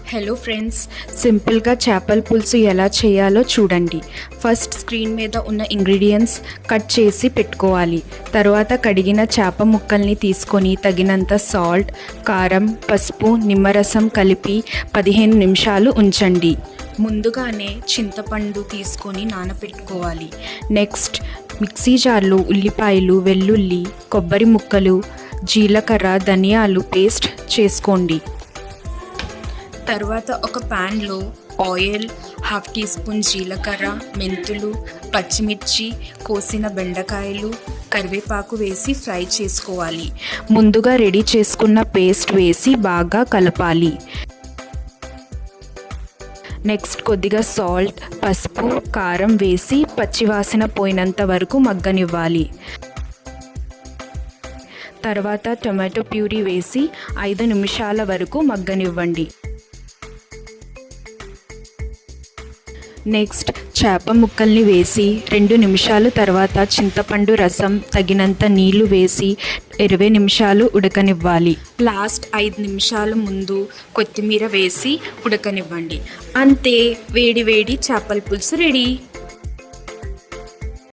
Hello friends, సింపుల్గా చేపల పులుసు ఎలా చేయాలో చూడండి. ఫస్ట్ స్క్రీన్ మీద ఉన్న ఇంగ్రీడియంట్స్ కట్ చేసి పెట్టుకోవాలి. తర్వాత కడిగిన చేప ముక్కల్ని తీసుకొని తగినంత సాల్ట్, కారం, పసుపు, నిమ్మరసం కలిపి 15 నిమిషాలు ఉంచండి. ముందుగానే చింతపండు తీసుకొని నానబెట్టుకోవాలి. నెక్స్ట్ మిక్సీ జార్లో ఉల్లిపాయలు, వెల్లుల్లి, కొబ్బరి ముక్కలు, జీలకర్ర, ధనియాలు పేస్ట్ చేసుకోండి. తర్వాత ఒక ప్యాన్లో ఆయిల్, 1/2 టీ స్పూన్ జీలకర్ర, మెంతులు, పచ్చిమిర్చి, కోసిన బెండకాయలు, కరివేపాకు వేసి ఫ్రై చేసుకోవాలి. ముందుగా రెడీ చేసుకున్న పేస్ట్ వేసి బాగా కలపాలి. నెక్స్ట్ కొద్దిగా సాల్ట్, పసుపు, కారం వేసి పచ్చివాసన పోయినంత వరకు మగ్గనివ్వాలి. తర్వాత టొమాటో ప్యూరీ వేసి 5 నిమిషాల వరకు మగ్గనివ్వండి. నెక్స్ట్ చేప ముక్కల్ని వేసి 2 నిమిషాలు తర్వాత చింతపండు రసం, తగినంత నీళ్లు వేసి 20 నిమిషాలు ఉడకనివ్వాలి. లాస్ట్ 5 నిమిషాల ముందు కొత్తిమీర వేసి ఉడకనివ్వండి. అంతే, వేడి వేడి చేపల పులుసు రెడీ.